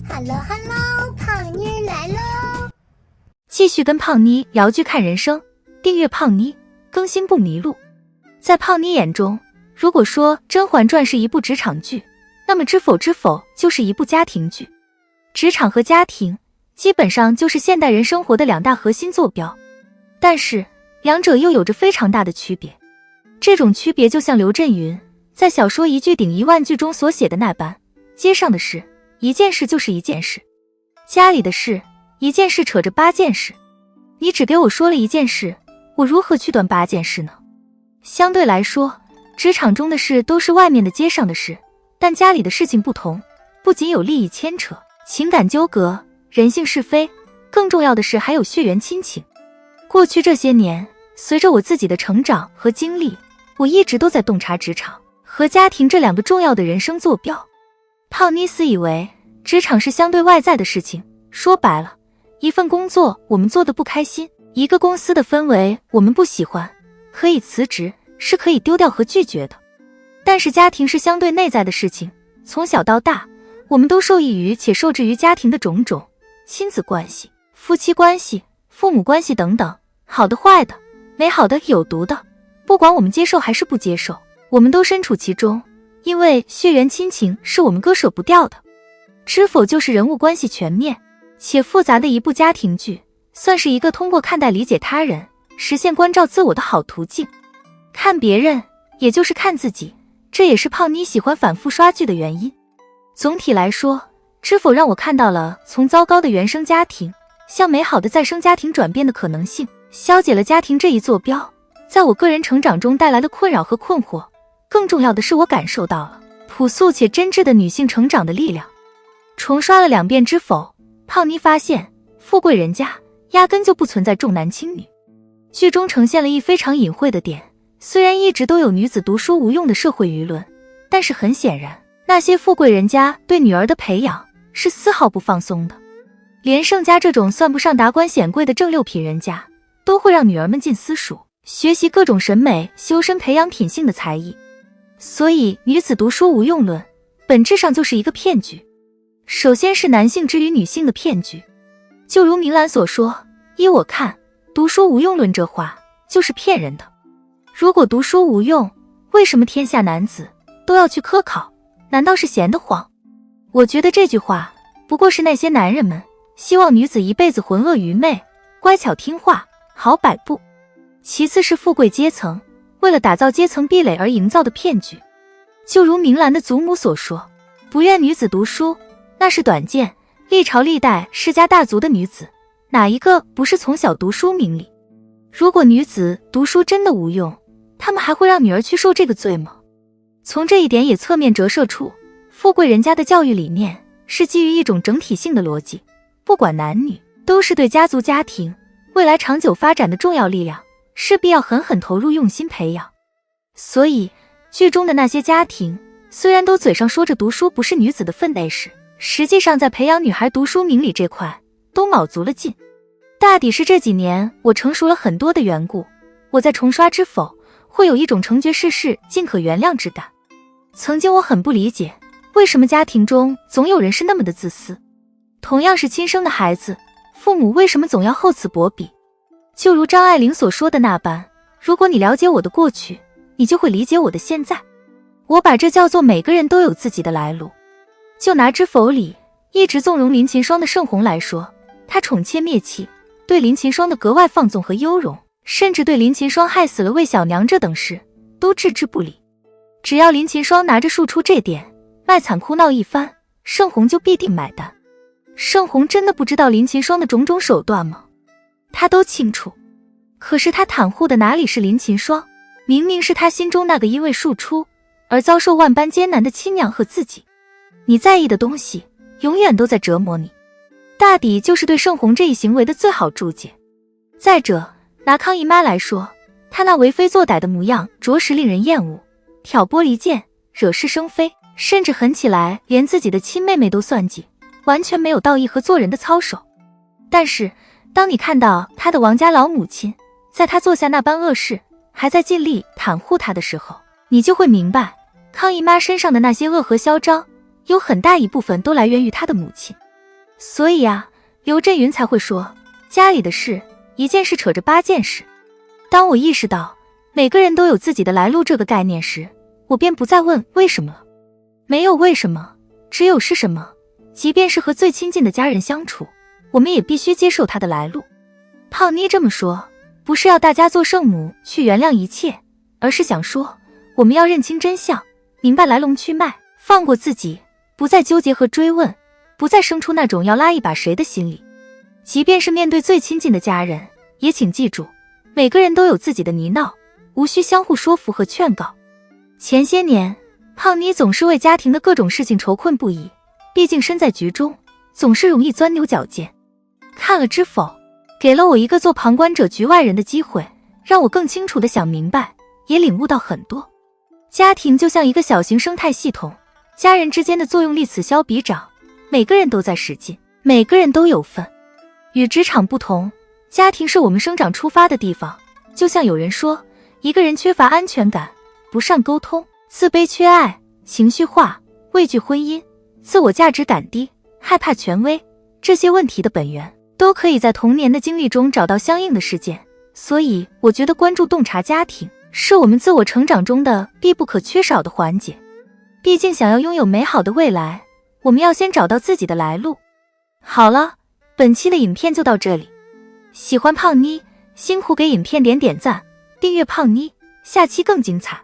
Hello Hello， 胖妮儿来喽！继续跟胖妮聊剧看人生，订阅胖妮，更新不迷路。在胖妮眼中，如果说《甄嬛传》是一部职场剧，那么《知否知否》就是一部家庭剧。职场和家庭基本上就是现代人生活的两大核心坐标，但是两者又有着非常大的区别。这种区别就像刘震云在小说一句顶1万句中所写的那般，街上的事一件事就是一件事，家里的事一件事扯着8件事，你只给我说了1件事，我如何去断8件事呢？相对来说，职场中的事都是外面的街上的事，但家里的事情不同，不仅有利益牵扯、情感纠葛、人性是非，更重要的是还有血缘亲情。过去这些年，随着我自己的成长和经历，我一直都在洞察职场和家庭这两个重要的人生坐标。胖妮斯以为职场是相对外在的事情，说白了，一份工作我们做得不开心，一个公司的氛围我们不喜欢，可以辞职，是可以丢掉和拒绝的。但是家庭是相对内在的事情，从小到大，我们都受益于且受制于家庭的种种亲子关系、夫妻关系、父母关系等等，好的坏的，美好的有毒的，不管我们接受还是不接受，我们都身处其中，因为血缘亲情是我们割舍不掉的。知否就是人物关系全面且复杂的一部家庭剧，算是一个通过看待理解他人，实现关照自我的好途径。看别人也就是看自己，这也是胖妮喜欢反复刷剧的原因。总体来说，知否让我看到了从糟糕的原生家庭向美好的再生家庭转变的可能性，消解了家庭这一坐标在我个人成长中带来的困扰和困惑。更重要的是，我感受到了朴素且真挚的女性成长的力量。重刷了2遍知否，胖妮发现富贵人家压根就不存在重男轻女。剧中呈现了一非常隐晦的点，虽然一直都有女子读书无用的社会舆论，但是很显然，那些富贵人家对女儿的培养是丝毫不放松的。连盛家这种算不上达官显贵的正6品人家，都会让女儿们进私塾，学习各种审美、修身、培养品性的才艺。所以女子读书无用论本质上就是一个骗局。首先是男性之于女性的骗局，就如明兰所说，依我看，读书无用论这话就是骗人的。如果读书无用，为什么天下男子都要去科考？难道是闲得慌？我觉得这句话不过是那些男人们希望女子一辈子浑噩愚昧，乖巧听话，好摆布。其次是富贵阶层为了打造阶层壁垒而营造的骗局。就如明兰的祖母所说，不愿女子读书，那是短见。历朝历代世家大族的女子，哪一个不是从小读书明理？如果女子读书真的无用，他们还会让女儿去受这个罪吗？从这一点也侧面折射出，富贵人家的教育理念是基于一种整体性的逻辑，不管男女，都是对家族家庭未来长久发展的重要力量，势必要狠狠投入用心培养。所以剧中的那些家庭虽然都嘴上说着读书不是女子的分内事，实际上在培养女孩读书明理这块都卯足了劲。大抵是这几年我成熟了很多的缘故，我在重刷知否会有一种成绝世事尽可原谅之感。曾经我很不理解，为什么家庭中总有人是那么的自私？同样是亲生的孩子，父母为什么总要厚此薄彼？就如张爱玲所说的那般，如果你了解我的过去，你就会理解我的现在。我把这叫做每个人都有自己的来路。就拿知否里一直纵容林噙霜的盛红来说，他宠妾灭妻，对林噙霜的格外放纵和优容，甚至对林噙霜害死了魏小娘这等事都置之不理。只要林噙霜拿着庶出这点卖惨哭闹一番，盛红就必定买单。盛红真的不知道林噙霜的种种手段吗？他都清楚。可是他袒护的哪里是林噙霜，明明是他心中那个因为庶出而遭受万般艰难的亲娘和自己。你在意的东西永远都在折磨你，大抵就是对盛红这一行为的最好注解。再者，拿康姨妈来说，她那为非作歹的模样着实令人厌恶，挑拨离间，惹是生非，甚至狠起来连自己的亲妹妹都算计，完全没有道义和做人的操守。但是当你看到她的王家老母亲在她做下那般恶事还在尽力袒护她的时候，你就会明白康姨妈身上的那些恶和嚣张有很大一部分都来源于他的母亲。所以啊，刘震云才会说，家里的事，一件事扯着8件事。当我意识到每个人都有自己的来路这个概念时，我便不再问为什么了。没有为什么，只有是什么。即便是和最亲近的家人相处，我们也必须接受他的来路。胖妮这么说，不是要大家做圣母去原谅一切，而是想说，我们要认清真相，明白来龙去脉，放过自己，不再纠结和追问，不再生出那种要拉一把谁的心理。即便是面对最亲近的家人，也请记住，每个人都有自己的泥淖，无需相互说服和劝告。前些年，胖妮总是为家庭的各种事情愁困不已，毕竟身在局中，总是容易钻牛角尖。看了《知否》，给了我一个做旁观者局外人的机会，让我更清楚地想明白，也领悟到很多。家庭就像一个小型生态系统，家人之间的作用力此消彼长，每个人都在使劲，每个人都有份。与职场不同，家庭是我们生长出发的地方。就像有人说，一个人缺乏安全感，不善沟通，自卑缺爱，情绪化，畏惧婚姻，自我价值感低，害怕权威，这些问题的本源都可以在童年的经历中找到相应的事件。所以我觉得关注洞察家庭是我们自我成长中的必不可缺少的环节。毕竟想要拥有美好的未来，我们要先找到自己的来路。好了，本期的影片就到这里。喜欢胖妮，辛苦给影片点赞，订阅胖妮，下期更精彩。